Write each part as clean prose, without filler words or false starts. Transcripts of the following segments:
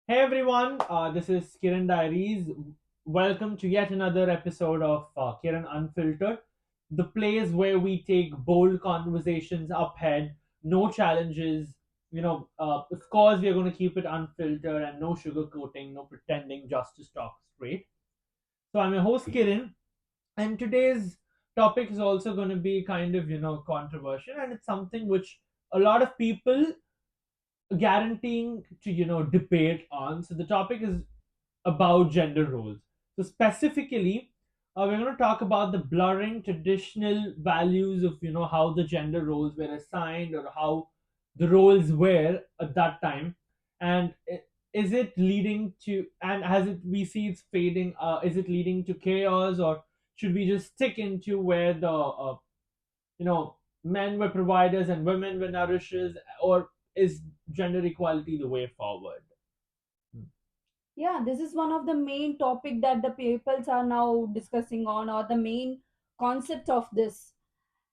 Hey everyone, this is Kiran Diaries. Welcome to yet another episode of Kiran Unfiltered, the place where we take bold conversations up head, no challenges. Of course, we are going to keep it unfiltered and no sugarcoating, no pretending, just to talk straight. So, I'm your host Kiran, and today's topic is also going to be kind of controversial, and it's something which a lot of people guaranteeing to debate on. So the topic is about gender roles. So specifically, we're going to talk about the blurring traditional values of how the gender roles were assigned or how the roles were at that time, and is it leading to, and as it we see it's fading, is it leading to chaos, or should we just stick into where the men were providers and women were nourishers, or is gender equality the way forward? Yeah, this is one of the main topic that the peoples are now discussing on, or the main concept of this.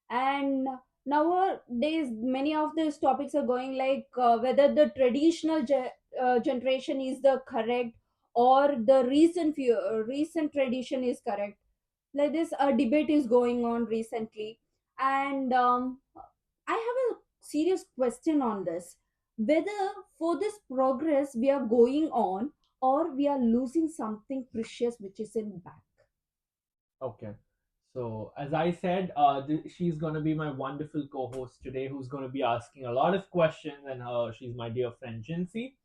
And nowadays many of these topics are going like whether the traditional generation is the correct, or the recent tradition is correct. Like this a debate is going on recently. And I have a serious question on this, whether for this progress we are going on, or we are losing something precious which is in back. Okay. So, as I said, she's going to be my wonderful co host today who's going to be asking a lot of questions, and she's my dear friend, Jincy.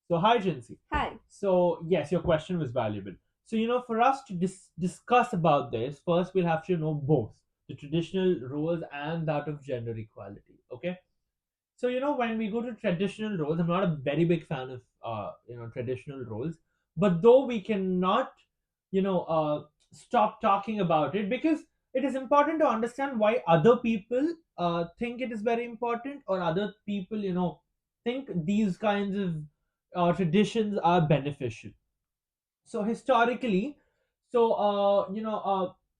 So, hi, Jincy. Hi. So, yes, your question was valuable. So, for us to discuss about this, first we'll have to know both the traditional roles and that of gender equality. Okay. So, when we go to traditional roles, I'm not a very big fan of, traditional roles, but though we cannot, stop talking about it, because it is important to understand why other people think it is very important, or other people, think these kinds of traditions are beneficial. So historically,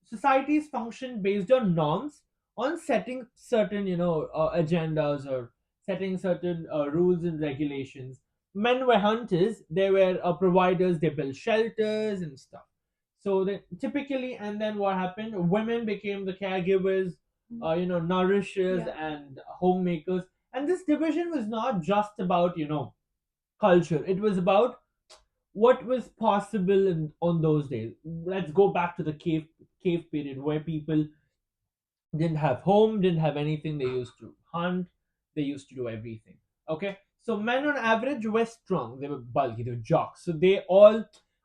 societies function based on norms, on setting certain agendas, or setting certain rules and regulations. Men were hunters, they were providers, they built shelters and stuff. So that typically, and then what happened, women became the caregivers, nourishers Yeah. and homemakers. And this division was not just about culture, it was about what was possible on those days. Let's go back to the cave period, where people didn't have home, didn't have anything. They used to hunt, they used to do everything. Okay, so men on average were strong, they were bulky, they were jocks. So they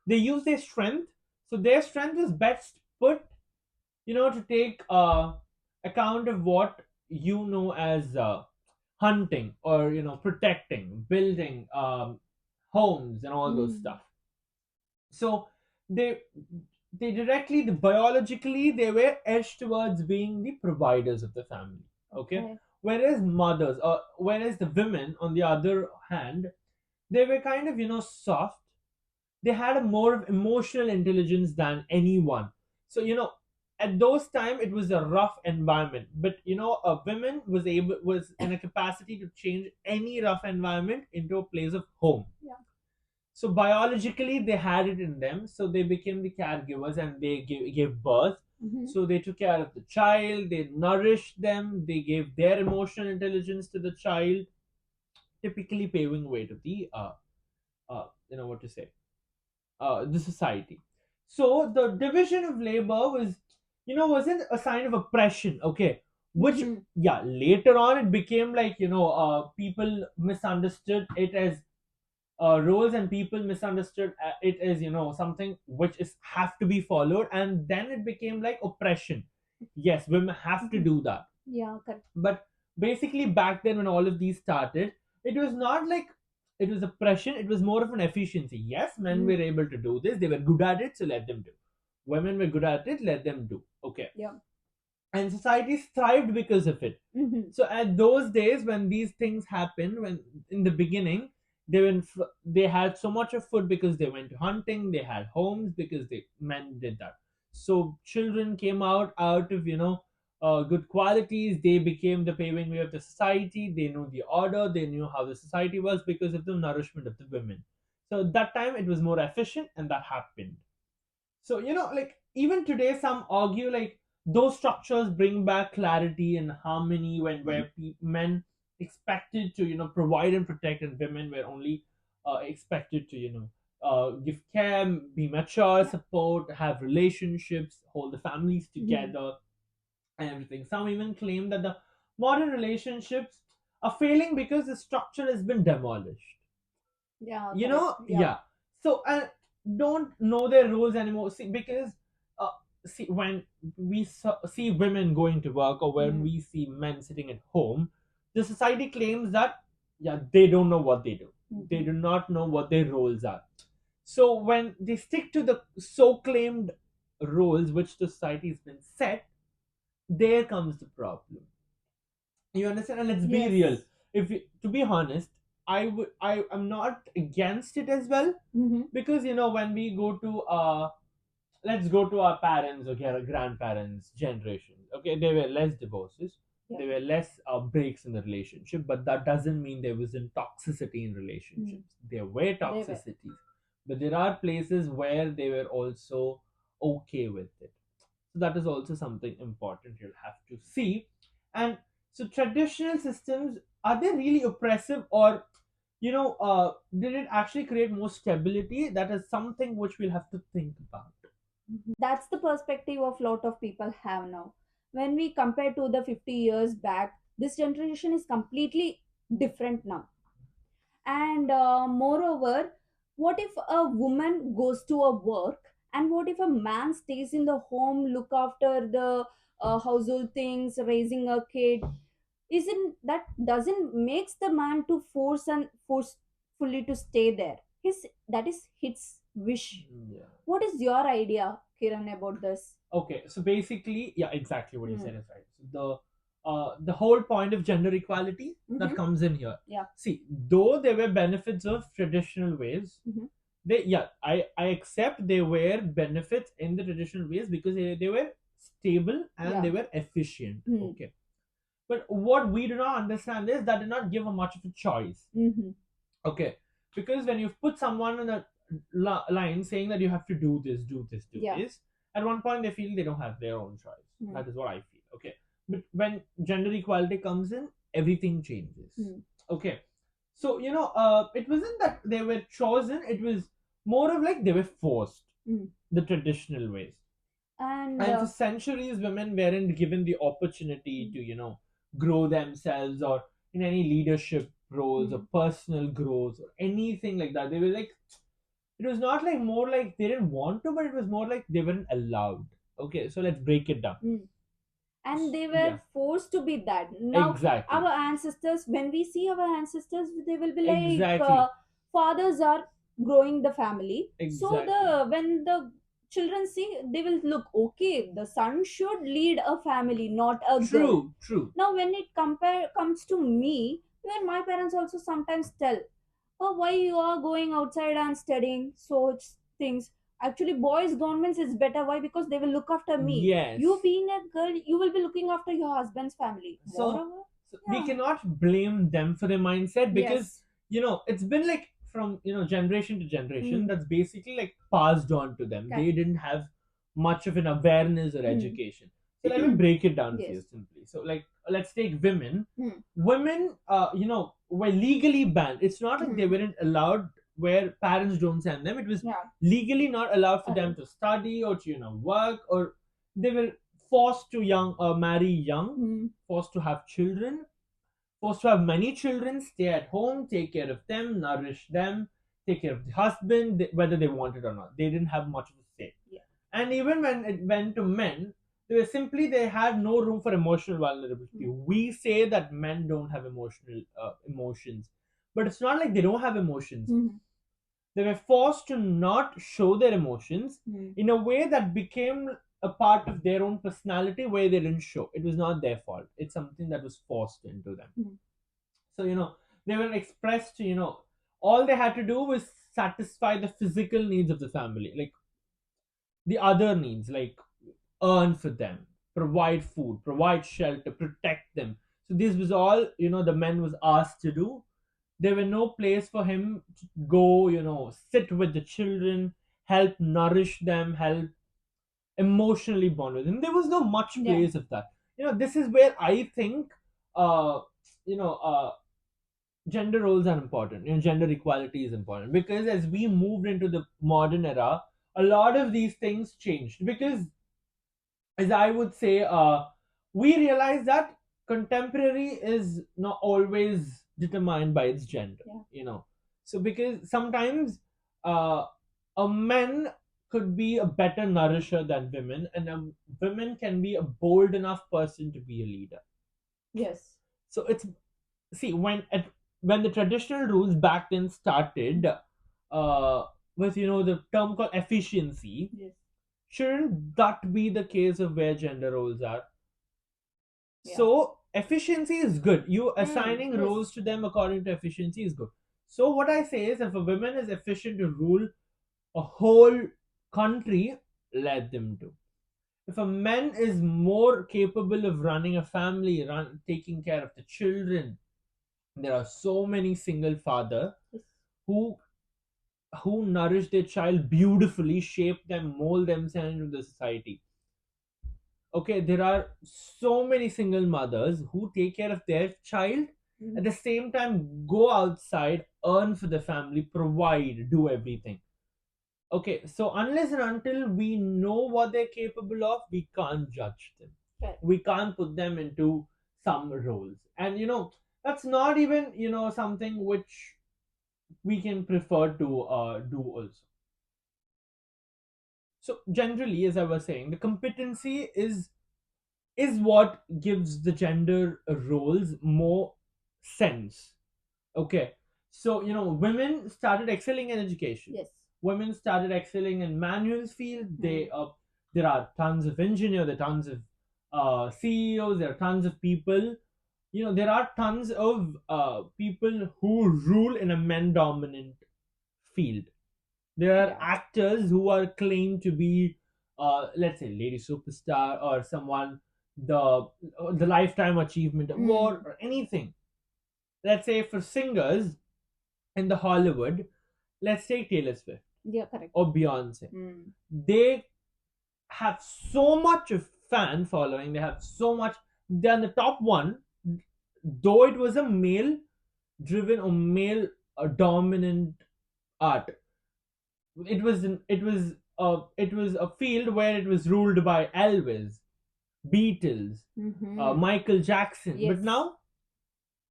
used their strength. So their strength was best put, to take account of what as hunting, or protecting, building homes and all those Mm. stuff. So they directly, biologically, they were edged towards being the providers of the family. Okay, Okay. whereas the women, on the other hand, they were kind of soft. They had a more of emotional intelligence than anyone. So at those time it was a rough environment, but a woman was in a capacity to change any rough environment into a place of home. Yeah. So biologically, they had it in them. So they became the caregivers, and they gave birth. Hmm. So they took care of the child. They nourished them. They gave their emotional intelligence to the child, typically paving way to the what to say, the society. So the division of labor wasn't a sign of oppression. Okay, which, Hmm. yeah, later on it became like people misunderstood it as roles, and people misunderstood it as something which is have to be followed, and then it became like oppression. Yes, women have to Hmm. do that. Yeah, correct. But basically, back then when all of these started, it was not like it was oppression, it was more of an efficiency. Yes, men Mm. were able to do this, they were good at it, so let them do. Women were good at it, let them do. Okay. Yeah. And societies thrived because of it. Hmm. So at those days when these things happened, when in the beginning, they had so much of food because they went hunting, they had homes because they men did that. So children came out of good qualities. They became the paving way of the society. They knew the order, they knew how the society was because of the nourishment of the women. So that time it was more efficient, and that happened. So like even today some argue like those structures bring back clarity and harmony when where men expected to provide and protect, and women were only expected to give care, be mature, Yeah. support, have relationships, hold the families Mhm. together, and everything. Some even claim that the modern relationships are failing because the structure has been demolished. Yeah, correct. Yeah. Yeah. So don't know their roles anymore. See, because uh, see when we see women going to work, or when Mm. we see men sitting at home, the society claims that yeah, they don't know what they do. They Mhm. do not know what their roles are. So when they stick to the so claimed roles which the society has been set, there comes the problem. You understand? And let's be real. Yes. If you, to be honest, I am not against it as well, Mm-hmm. because when we go to let's go to our parents, okay, our grandparents generation, okay, there were less divorces, Yeah. there were less breaks in the relationship, but that doesn't mean there wasn't toxicity in Mm. relationships. There were They were. toxicities, but there are places where they were also okay with it. So that is also something important you'll have to see. And so traditional systems, are they really oppressive, or did it actually create more stability? That is something which we'll have to think about. That's the perspective of lot of people have now. When we compare to the 50 years back, this generation is completely different now. And moreover, what if a woman goes to a work, and what if a man stays in the home, look after the household things, raising a kid? Isn't that doesn't makes the man to forcefully to stay there? His That is his wish. Yeah. What is your idea, Kiran, about this? Okay, so basically, yeah, exactly what you Hmm. said is right. So the whole point of gender equality that Mm-hmm. comes in here. Yeah. See, though there were benefits of traditional ways, Mm-hmm. they yeah, I accept there were benefits in the traditional ways because they were stable and they Yeah. were efficient. Mm. Okay, but what we do not understand is that did not give a much of a choice. Mm-hmm. Okay, because when you put someone in a line saying that you have to do this, do this, do Yeah. this, at one point they feel they don't have their own choice. Mm. That is what I feel. Okay, but when gender equality comes in, everything changes. Mm. Okay, so it wasn't that they were chosen; it was more of like they were forced, Mm. the traditional ways. And And for centuries, women weren't given the opportunity mm. to grow themselves, or in any leadership roles, or Mm. personal growth, or anything like that. They were like, it was not like more like they didn't want to, but it was more like they weren't allowed. Okay, so let's break it down. Mm. And they Yeah, were forced to be that. Now exactly, our ancestors, when we see our ancestors, they will be like, exactly, fathers are growing the family, so the exactly. when the children see, they will look, okay, the son should lead a family, not a girl. True, true. Now when it compare comes to me, when my parents also sometimes tell, oh, why you are going outside and studying such things? Actually, boys governments is better. Why? Because they will look after me. Yes. You being a girl, you will be looking after your husband's family. so, Moreover, so we yeah. cannot blame them for their mindset, because Yes. it's been like from generation to generation, Mm. that's basically like passed on to them. They Correct. didn't have much of an awareness or Mm. education. So let me break it down for Yes. you simply. So like let's take women. Mm. Women were legally banned. It's not like they Mm. weren't allowed, where parents don't send them. It was Yeah. legally not allowed for them Alright. to study, or to work, or they were forced to marry young, Mm. forced to have children, forced to have many children, stay at home, take care of them, nourish them, take care of the husband, whether they want it or not. They didn't have much of a say. Yeah. And even when it went to men, they had no room for emotional vulnerability. Mm. We say that men don't have emotions, but it's not like they don't have emotions. Mm. They were forced to not show their emotions Mm. in a way that became a part of their own personality, where they didn't show. It was not their fault. It's something that was forced into them. Mm. So, they were expressed, all they had to do was satisfy the physical needs of the family, like the other needs, like earn for them, provide food, provide shelter, protect them. So this was all, the men was asked to do. There were no place for him to go, sit with the children, help nourish them, help emotionally bond with them. There was no much Yeah. place of that. This is where I think uh you know gender roles are important. Gender equality is important, because as we moved into the modern era, a lot of these things changed, because as I would say, we realize that contemporary is not always determined by its gender. Yeah. So because sometimes uh, a man could be a better nourisher than women, and a women can be a bold enough person to be a leader. Yes. So it's see when the traditional rules back then started, uh, with the term called efficiency. Yes. Shouldn't that be the case of where gender roles are? Yeah. So efficiency is good. You assigning Yes. roles to them according to efficiency is good. So what I say is, if a woman is efficient to rule a whole country, let them do. If a man is more capable of running a family, taking care of the children, there are so many single father Yes. who nourish their child beautifully, shape them, mold themselves into the society. Okay, there are so many single mothers who take care of their child, at the same time go outside, earn for the family, provide, do everything. Okay, so unless and until we know what they're capable of, we can't judge them. Right. We can't put them into some roles. And that's not even something which we can prefer to do also. So generally, as I was saying, the competency is what gives the gender roles more sense. Okay, so women started excelling in education. Yes. Women started excelling in manual field. Hmm. There are tons of engineers, there are tons of CEOs, there are tons of people. There are tons of people who rule in a men dominant field. There are Yeah. actors who are claimed to be, let's say, lady superstar, or someone, the lifetime achievement award, or anything. Let's say for singers in the Hollywood, let's take Taylor Swift Yeah, correct. or Beyonce. Mm. They have so much of fan following. They have so much. They're the top one, though it was a male driven or male dominant art. It was a field where it was ruled by Elvis, Beatles, Mm-hmm. Michael Jackson. But Yes. now,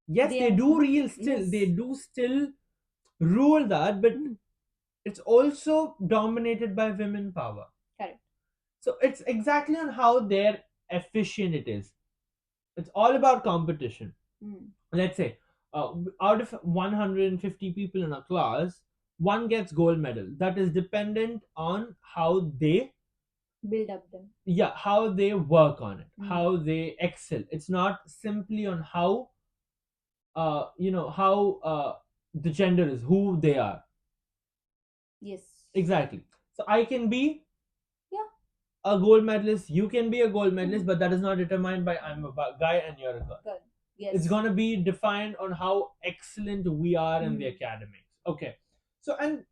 yes, They they are. do real still. Yes. They do still rule that, but Mm. it's also dominated by women power. Correct. So it's exactly on how their efficient it is. It's all about competition. Mm. Let's say, out of 150 people in a class, one gets gold medal. That is dependent on how they, Build up them. yeah, how they work on it, Mm. how they excel. It's not simply on how the gender is, who they are. Yes. Exactly. So I can be Yeah. a gold medalist, you can be a gold Mm. medalist, but that is not determined by I'm a guy and you're a girl. Good. It's Yes. going to be defined on how excellent we are in the Mm. academics. Okay. So, and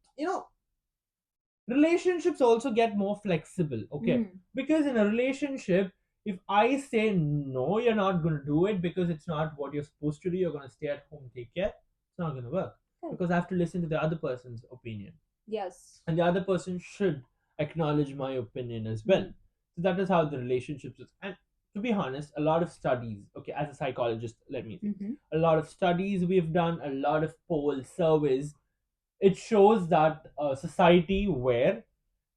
relationships also get more flexible. Okay, Mm. because in a relationship, if I say no, you're not going to do it because it's not what you're supposed to do, you're going to stay at home, take care, it's not going to work, Good. because I have to listen to the other person's opinion, Yes. and the other person should acknowledge my opinion as well. Mm. So that is how the relationships is. And to be honest, a lot of studies, okay, as a psychologist, let me say, Mm-hmm. a lot of studies we've done, a lot of poll surveys, it shows that a society where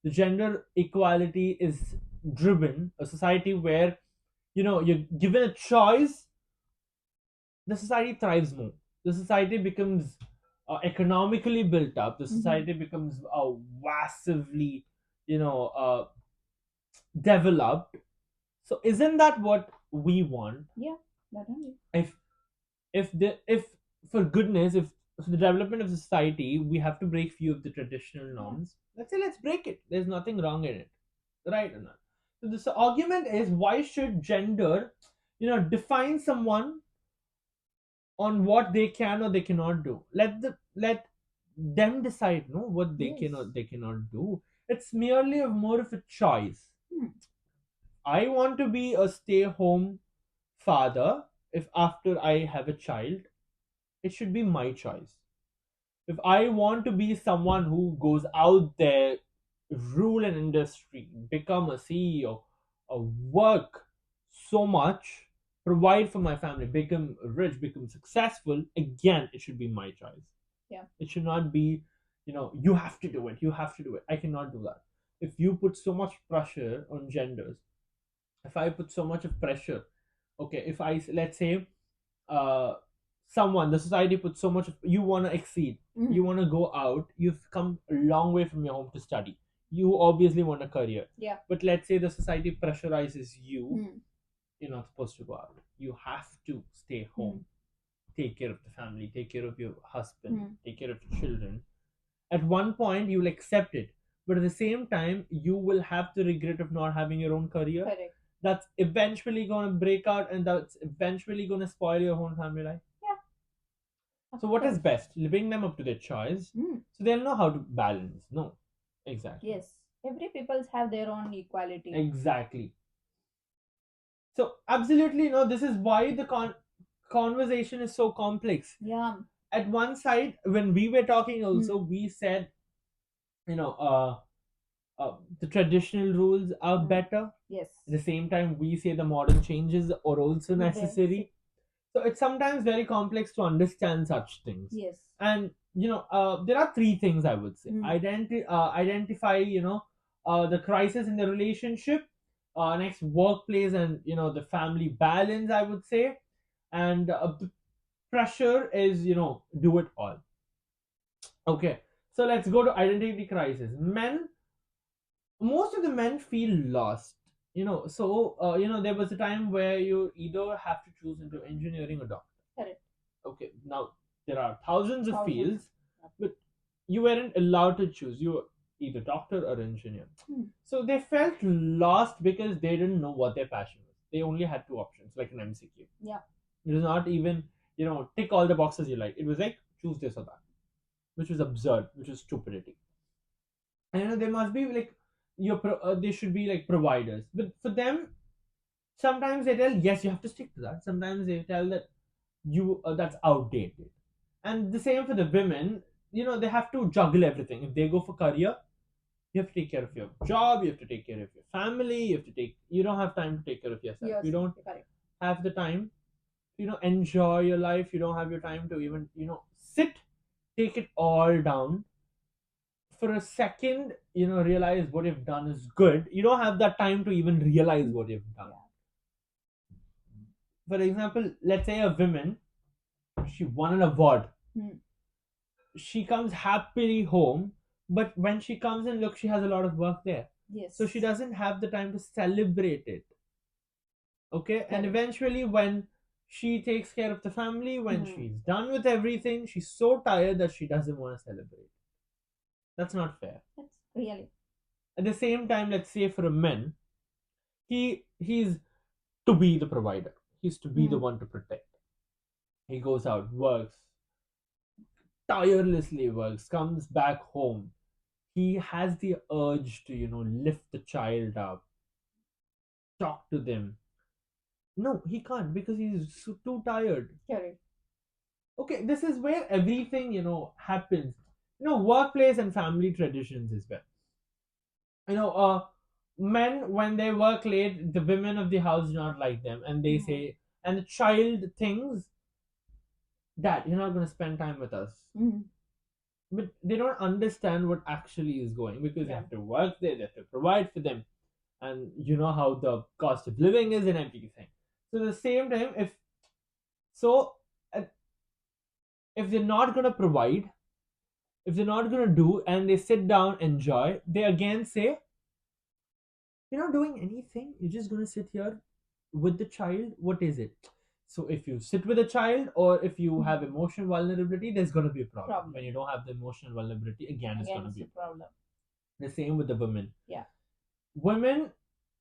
the gender equality is driven, a society where you're given a choice, the society thrives more. The society becomes economically built up. The Mm-hmm. society becomes massively you know uh, developed. So isn't that what we want? Yeah. That only. if if for goodness, if for the development of society we have to break few of the traditional Yeah. norms, let's say, let's break it. There's nothing wrong in it, right or not? So this argument is, why should gender define someone on what they can or they cannot do. Let them decide, no, what they can or Yes. they cannot do. It's merely more of a choice. Hmm. I want to be a stay-home father. If after I have a child, it should be my choice. If I want to be someone who goes out there, rule an industry, become a CEO, work so much, provide for my family, become rich, become successful, again, it should be my choice. Yeah. It should not be, you have to do it, you have to do it. I cannot do that. If you put so much pressure on genders, if I put so much of pressure, okay, if I, let's say, uh, someone, the society puts so much of, you want to exceed, you want to go out, you've come a long way from your home to study, you obviously want a career. Yeah. But let's say the society pressurizes you, Hmm. you're not supposed to go out, you have to stay home, take care of the family, take care of your husband, take care of your children. At one point you'll accept it, but at the same time you will have the regret of not having your own career. Correct. That's eventually going to break out, and that's eventually going to spoil your own family life. Yeah. So what is best? Living them up to their choice, so they'll know how to balance. No, exactly. Yes. Every peoples have their own equality. Exactly. So absolutely, this is why the conversation is so complex. Yeah. At one side, when we were talking, also we said, you know, uh, the traditional rules are better. Yes. At the same time, we say the modern changes are also necessary. So it's sometimes very complex to understand such things. Yes. And there are three things I would say. Identify, the crisis in the relationship. Next, workplace and the family balance, I would say. And the pressure is, do it all. Okay, so let's go to identity crisis. Most of the men feel lost. There was a time where you either have to choose into engineering or doctor. Correct. Okay, now there are thousands of Thousands. fields, but you weren't allowed to choose. You were either doctor or engineer. So they felt lost because they didn't know what their passion was. They only had two options, like an MCQ. Yeah. It was not even, tick all the boxes you like. It was like, choose this or that, which was absurd, which was stupidity. And there must be like, they should be like providers. But for them, sometimes they tell, yes, you have to stick to that. Sometimes they tell that that's outdated. And the same for the women. They have to juggle everything. If they go for career, you have to take care of your job, you have to take care of your family, you don't have time to take care of yourself. Yes. You don't Correct. have the time to enjoy your life. You don't have your time to even sit, take it all down for a second, realize what you've done is good. You don't have that time to even realize what you've done. For example, let's say a woman, she won an award. She comes happily home, but when she comes and look, she has a lot of work there. Yes. So she doesn't have the time to celebrate it. Okay, and eventually, when she takes care of the family, when she's done with everything, she's so tired that she doesn't want to celebrate. That's not fair. That's really. At the same time, let's say for a man, he's to be the provider. He's to be the one to protect. He goes out, works, tirelessly works, comes back home. He has the urge to, lift the child up, talk to them. No, he can't because he's too tired. Correct. Okay, this is where everything, happens. Workplace and family traditions as well. Men, when they work late, the women of the house do not like them, and they say, and the child thinks, Dad, you're not going to spend time with us. But they don't understand what actually is going, because they have to work there, they have to provide for them, and you know how the cost of living is and everything. So at the same time, so uh, if they're not going to provide, if they're not going to do, and they sit down enjoy, they again say, you're not doing anything, you're just going to sit here with the child. What is it? So if you sit with a child, or if you have emotional vulnerability, there's going to be a problem. When you don't have the emotional vulnerability, again it's going to be a problem. The same with the women. Yeah. Women,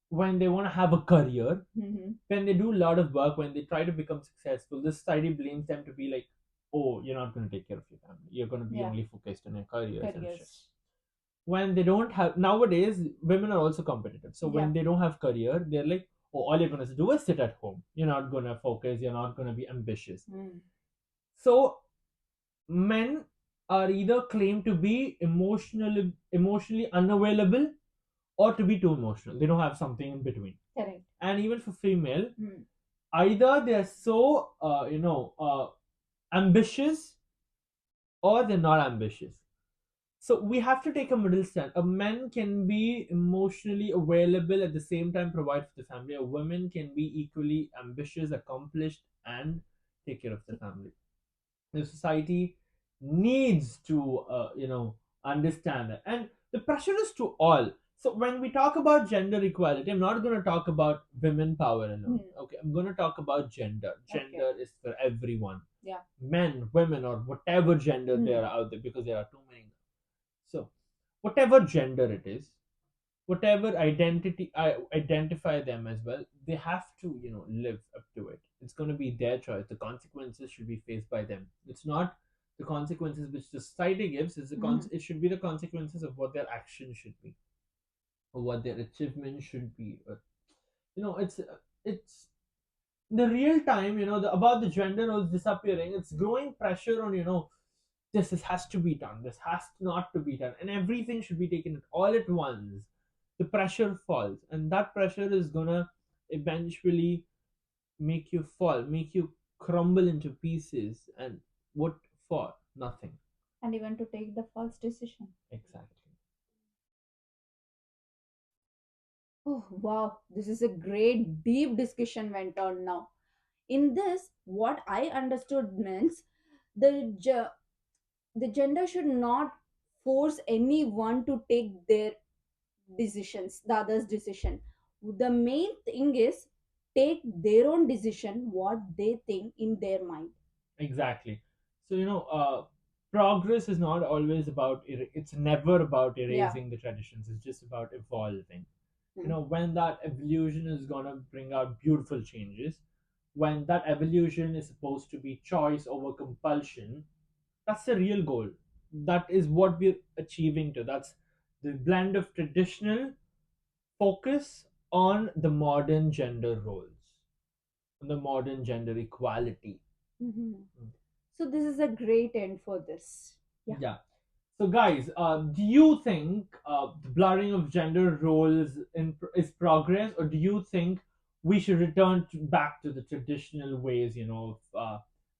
when they want to have a career, Mm-hmm. when they do a lot of work, when they try to become successful, the society blames them to be like, oh, you're not going to take care of your family. You're going to be Yeah. only focused on your careers and shit. Careers. When they don't have, nowadays, women are also competitive. So Yeah. when they don't have career, they're like, oh, all you're going to do is sit at home. You're not going to focus. You're not going to be ambitious. Mm. So men are either claimed to be emotionally unavailable or to be too emotional. They don't have something in between. Correct. And even for female, Mm. either they're so ambitious or they're not ambitious. So we have to take a middle stand. A man can be emotionally available at the same time provide for the family. A woman can be equally ambitious, accomplished, and take care of the family. The society needs to understand that, and the pressure is to all. So when we talk about gender equality, I'm not going to talk about women power alone. Mm. Okay, I'm going to talk about gender. Okay. Gender is for everyone, Yeah. men, women, or whatever gender Mm. there are out there, because there are too many. So whatever gender it is, whatever identity I identify them as, well, they have to live up to it. It's going to be their choice. The consequences should be faced by them. It's not the consequences which the society gives. Mm. It should be the consequences of what their action should be, or what their achievement should be. It's the real time, about the gender roles disappearing. It's growing pressure on, this has to be done, this has not to be done, and everything should be taken all at once. The pressure falls, and that pressure is gonna eventually make you fall, make you crumble into pieces. And what for? Nothing. And even to take the false decision. Exactly. Oh wow, this is a great deep discussion went on now. In this, what I understood means the the gender should not force anyone to take their decisions, the other's decision. The main thing is take their own decision, what they think in their mind. Exactly. So progress is not always about it's never about Yeah. erasing the traditions. It's just about evolving. Hmm. When that evolution is going to bring out beautiful changes, when that evolution is supposed to be choice over compulsion, that's the real goal. That is what we're achieving to. That's the blend of traditional focus on the modern gender roles, on the modern gender equality. Mhm. So this is a great end for this. Yeah. Yeah. So, guys, do you think the blurring of gender roles is progress, or do you think we should return back to the traditional ways, of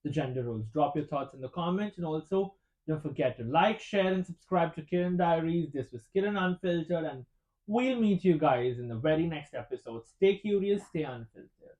the gender roles? Drop your thoughts in the comments, and also don't forget to like, share, and subscribe to Kiran Diaries. This was Kiran Unfiltered, and we'll meet you guys in the very next episode. Stay curious, stay unfiltered.